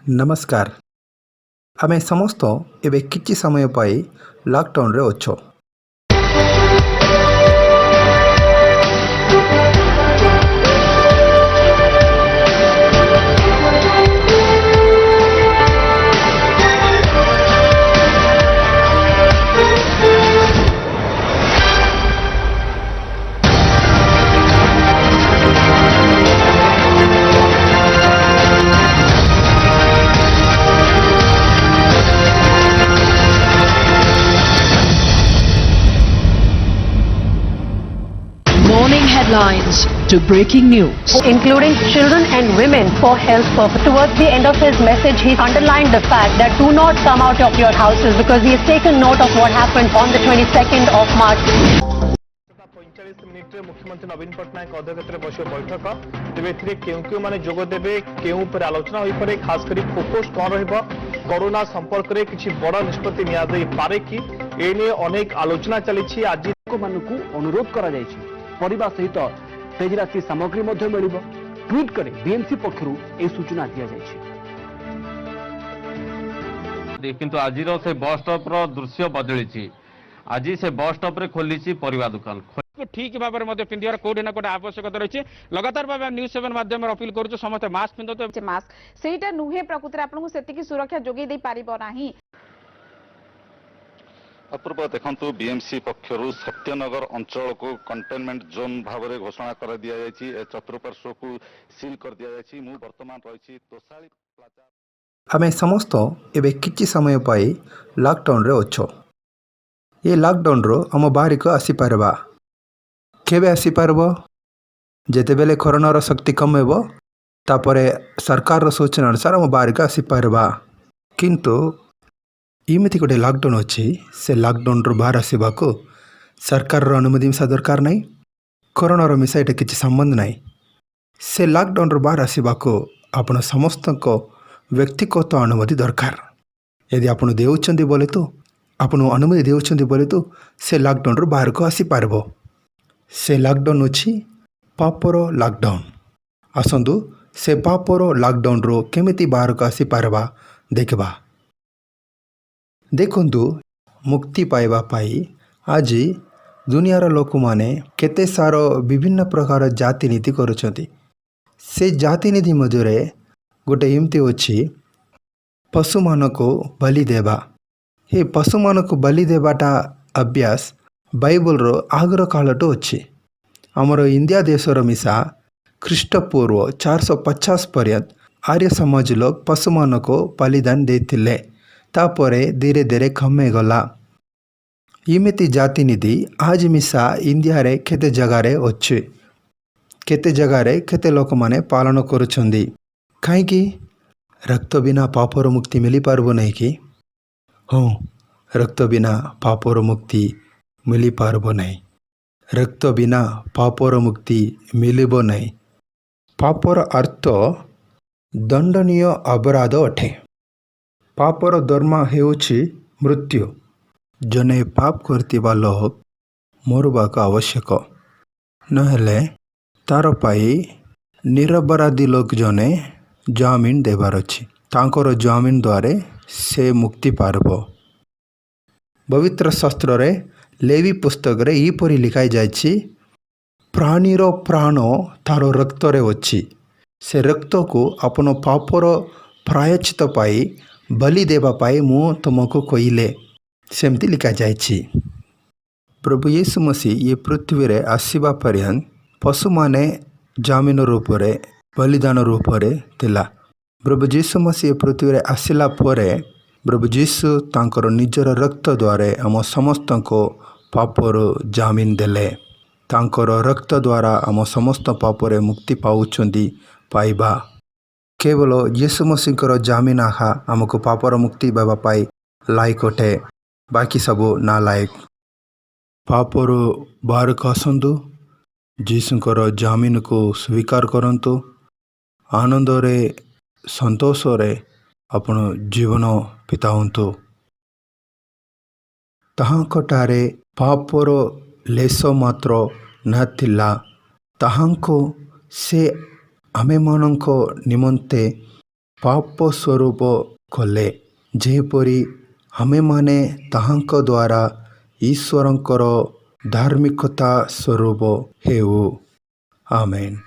नमस्कार। आमे समस्त एबे किछि समय पाई लॉकडाउन रे अछो। Morning headlines to breaking news. Including children and women for health purposes. Towards the end of his message, he underlined the fact that do not come out of your houses because he has taken note of what happened on the 22nd of March. 45 मिनिट्रे मुख्यमंत्री नवीन पट्टनायक अध्यक्षतार बस बैठक तेज क्यों मैंने जोग देवे क्यों आलोचना हो पारे खास कर फोकस कौन रोना संपर्क में किसी बड़ निष्पत्ति निपारे कि एने अनेक आलोचना चली आज अनुरोध करा परिवार सहित तेजराशि सामग्री मिल ट्वीट कर बीएमसी पक्षर यह सूचना दि किंतु आज से बस स्टॉप दृश्य बदली आज से बस स्टॉप रे खोली परिवा दुकान ठीक भाव में पिंधार कौटे ना कौटे आवश्यकता रही लगातार भाव न्यूज 7 माध्यम अपील करूँ समस्त मास्क पिंधते मास्क सेटा नुहे प्रकृति आपको से सुरक्षा जोगे दे पारिबो नाही। अपूर्व देखु बीएमसी पक्षर सत्यनगर अंचल को कंटेनमेंट जोन भाव में घोषणा कर दि जाए चतुर्पार्श्व को सील कर दि जाए। मु वर्तमान रही तोसाली प्लाजा। आमे समस्त एबे किछि समय पाई लॉकडाउन रे अछो। ये लॉकडाउन रो हम बाहरी को आसी पारबा केबे आसी पारबो जेते बेले कोरोना रो शक्ति कम हेबो तापरे सरकार रो सूचना अनुसार हम बाहरी को आसी पारबा। किंतु इमिति गोटे लॉकडाउन अच्छी से लॉकडाउन रो बाहर आसवा को सरकार रो अनुमति मिसा दरकार नहीं कोरोना रो मिसा एटा किछि संबंध नहीं। से लॉकडाउन रो बाहर आसवा को आपण समस्त को व्यक्तिगत अनुमति दरकार। यदि आपण देउछंदी बोले तो आपण अनुमति देउछंदी बोले तो से लॉकडाउन रो बाहर को आसी पारबो। से लॉकडाउन अछि पापर लॉकडाउन। आसंदु से पापर लॉकडाउन रो केमिति बाहर को आसी पारबा देखबा। देखंतु मुक्ति पाइबा पाई आज दुनियार लोक माने केते सारो विभिन्न प्रकार जाति नीति करुछंती। से जाति नीति मध्यरे गोटे एमती अछि पशु मान को बलि देवा। ये पशु मान को बलि देवाटा अभ्यास बाइबल रो आगर कालटो अच्छी आमर इंडिया देशर मिसा ख्रीष्टपूर्व 450 पर्यंत आर्य समाज लोग पशु मान को बलिदान देथिले तापरे धीरे धीरे कमे गला। इमिति जाति नीति आज मिसा इंडिया रे केते जगह रे अच्छे केते जगह रे केते लोक माने पालन करुछंदी काहेकि रक्त बिना पापर मुक्ति मिली पारबो नहीं कि हाँ रक्त बिना पापर मुक्ति मिली पारबो नहीं। रक्त बिना पापर मुक्ति मिलिबो नहीं। पापर अर्थ दंडनीय अपराध अटे। पापर दर्मा हेउछि मृत्यु। जने पाप करतिबा लोक मरबाक आवश्यक नहेले तार पाई निरपराधी लोक जने जामिन देबार अछि तांकर जामिन द्वारे से मुक्ति पारबो। पवित्र शास्त्र रे लेवी पुस्तक रे ईपरि लिखाई जाइछि प्राणीर प्राण तार रक्त रे अछि से रक्त को अपन पापर प्रायश्चित पाई बलि देवा पाई मु तुमको कहिले सेमती लिखा जाइछि। प्रभु यीशु मसीह ये पृथ्वी रे आसीबा पर्यंत पशु माने जामिन रूप रे बलिदान रूप रे थिला। प्रभु यीशु मसीह पृथ्वी रे आसिला परे प्रभु यीशु तांकर निजर रक्त द्वारे आम समस्त को पापर जामिन देले। तांकर रक्त द्वारा आम समस्त पापरे मुक्ति पाउछंदी पाइबा। केवल यीशु मसीह जामिन आखा आमको पापर मुक्ति पाइबा पाई लायक अटे बाकी सब ना लायक। पापर बाहर को आसंतु यीशुकर जामिन को स्वीकार करंतु आनंद रे संतोष रे अपन जीवन बितावंतु। ताहांकटारे पापर लेस मात्र नथिला ताहांको से आमे मानंको निमंते ପାପ ସ୍ୱରୂପ କଲେ, ଯେପରି ଆମେମାନେ ତାହାଙ୍କ ଦ୍ୱାରା ଈଶ୍ୱରଙ୍କର ଧାର୍ମିକତା ସ୍ୱରୂପ ହେଉ। ଆମେନ୍।